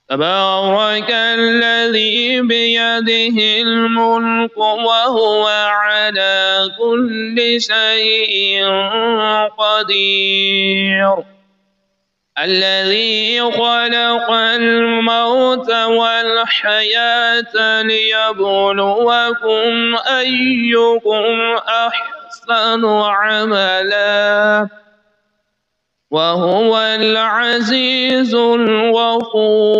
تبارك الذي بيده الملك وهو على كل شيء قدير الذي خلق الموت والحياة ليبلوكم أيكم أحسن عملا وهو العزيز الغفور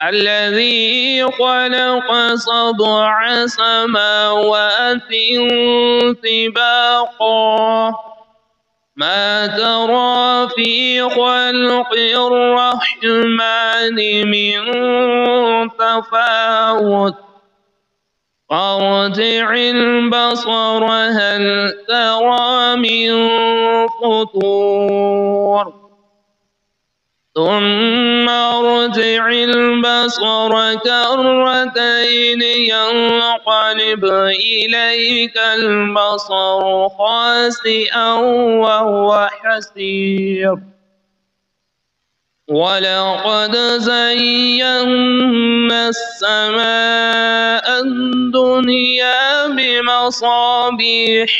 الذي خلق 7 سماوات طباقا ما ترى في خلق الرحمن من تفاوت فارجع البصر هل ترى من فطور ثم ارجع البصر كرتين ينقلب إليك البصر خاسئا وهو حسير ولقد زينا السماء الدنيا بمصابيح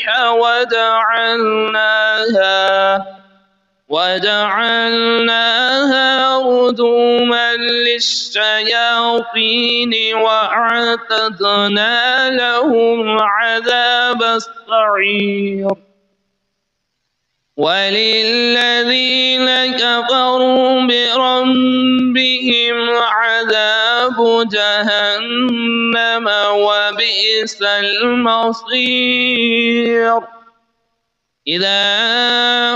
وجعلناها رجوما للشياطين وأعتدنا لهم عذاب السعير وللذين كفروا بربهم عذاب جهنم وبئس المصير إذا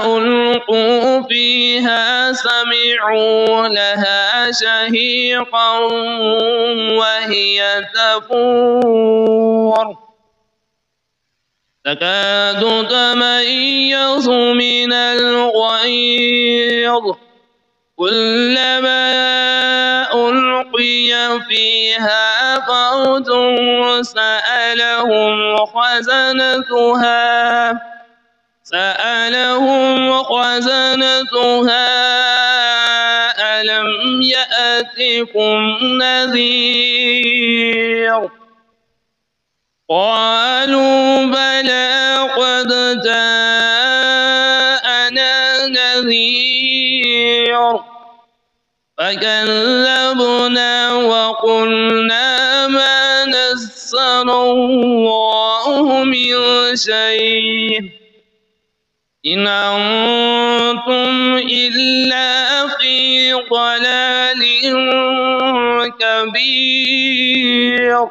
ألقوا فيها سمعوا لها شهيقا وهي تفور تكاد تميز من الغيظ كلما ألقي فيها فوج سألهم خزنتها ألم يأتكم نذير قالوا بلى قد جاءنا نذير فكذبنا وقلنا ما نزل الله من شيء إن أنتم إلا في ضلال كبير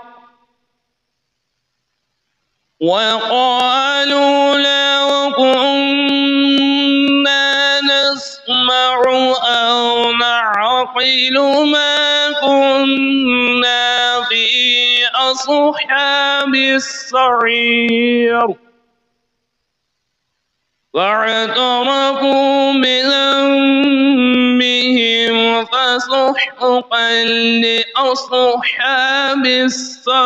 وقالوا لو كنا نسمع أو نعقل ما كنا في أصحاب السعير فاعترفوا بذنبهم فسحقا لأصحاب السعير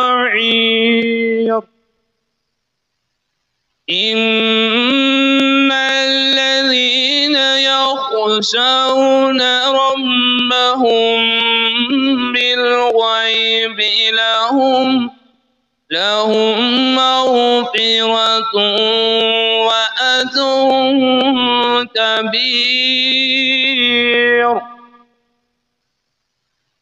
إن الذين يخشون ربهم بالغيب لهم مغفرة وأجر كبير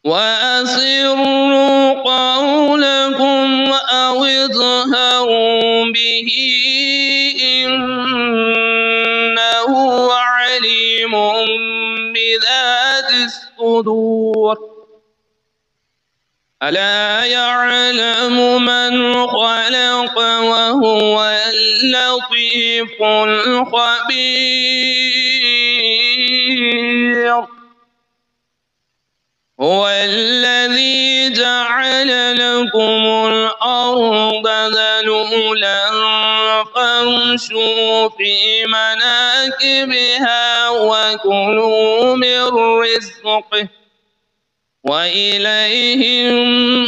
وأسروا قولكم أو اجهروا به إنه عليم بذات الصدور ألا يعلم من خلق وهو اللطيف الخبير هو الذي جعل لكم الأرض ذلولا فامشوا في مناكبها وكلوا من رزقه وإليه النشور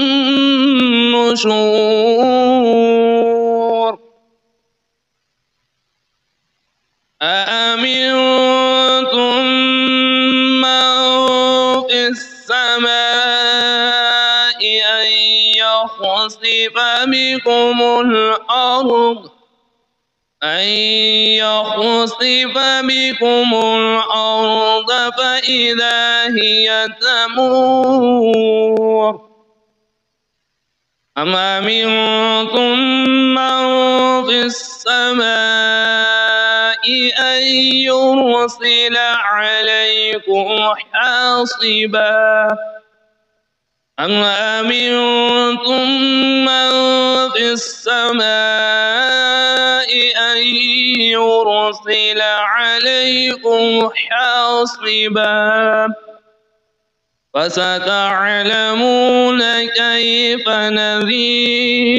أأمنتم من في السماء أن يخسف بكم الأرض فإذا هي تمور أم أمنتم من في السماء أن يرسل عليكم حاصبا أم أمنتم من في السماء أن يرسل عليكم حاصبا فستعلمون كيف نذير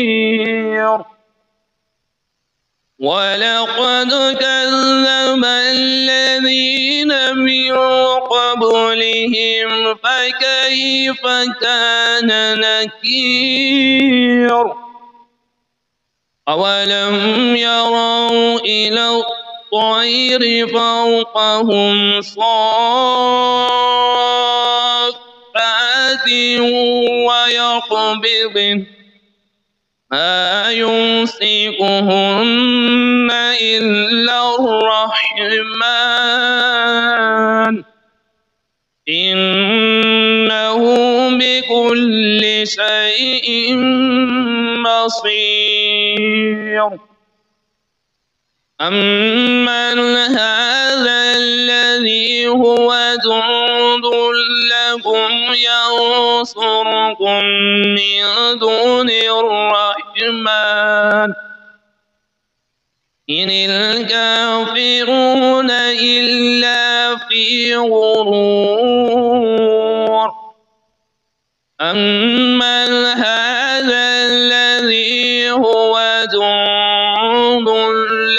ولقد كذب الذين من قبلهم فكيف كان نكير أولم يروا إلى الطير فوقهم صافات ويقبضن ما يمسكهن إلا الرحمن إنه بكل شيء بصير أمن هذا الذي هو جند لكم ينصركم من دون الرحمن إن الكافرون إلا في غرور أمن هذا الذي هو جند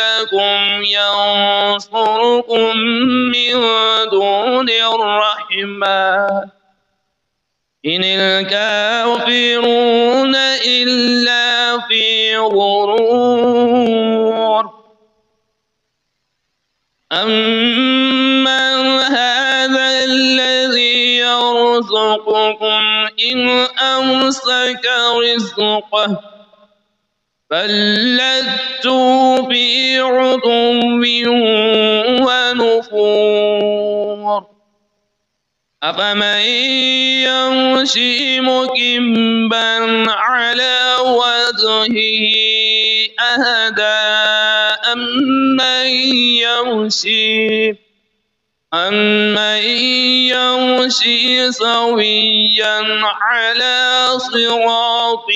لكم ينصركم من دون الرحمن إن الكافرون إلا في غرور أمن هذا الذي يرزقكم إن أمسك رزقه بل لجوا في عتو ونفور أفمن يمشي مكبا على وجهه أهدى أمن يمشي سويا على صراط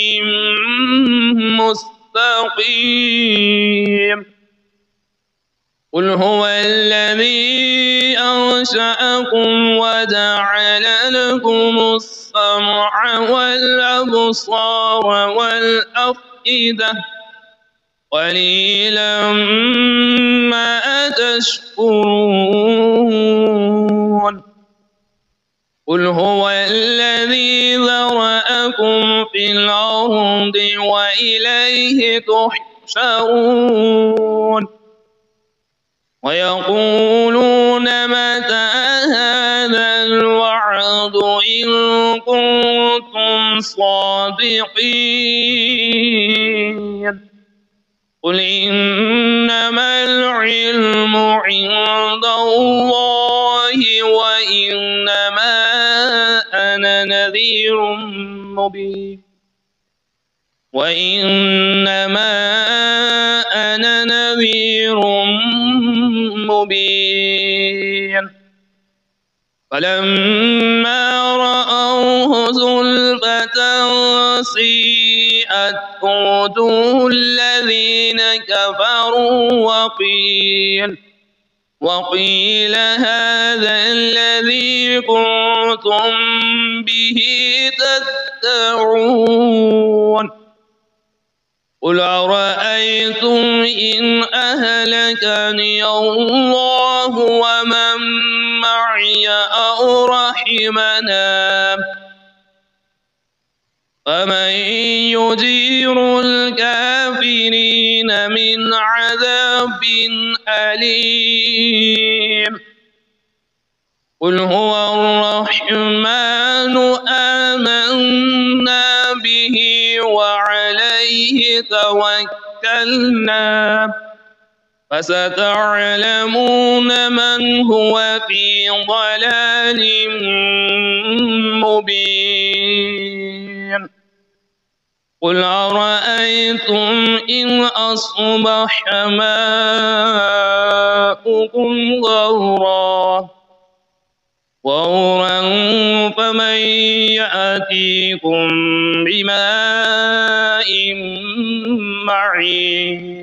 مستقيم قل هو الذي أنشأكم وجعل لكم السمع والأبصار والأفئدة قليلا ما تشكرون قل هو الذي ذرأكم في الأرض وإليه تحشرون ويقولون متى هذا الوعد إن كنتم صادقين قل إنما العلم عند الله وإنما أنا نذير مبين فلما رأوه زلفة سيئت وجوه الذين كفروا وقيل هذا الذي كنتم به تدعون قل أرأيتم إن أهلكني الله ومن معي أو رحمنا فمن يجير الكافرين من عذاب أليم قل هو الرحمن توكلنا فستعلمون من هو في ضلال مبين قل أرأيتم إن أصبح ماؤكم غورا فمن يأتيكم بماء معين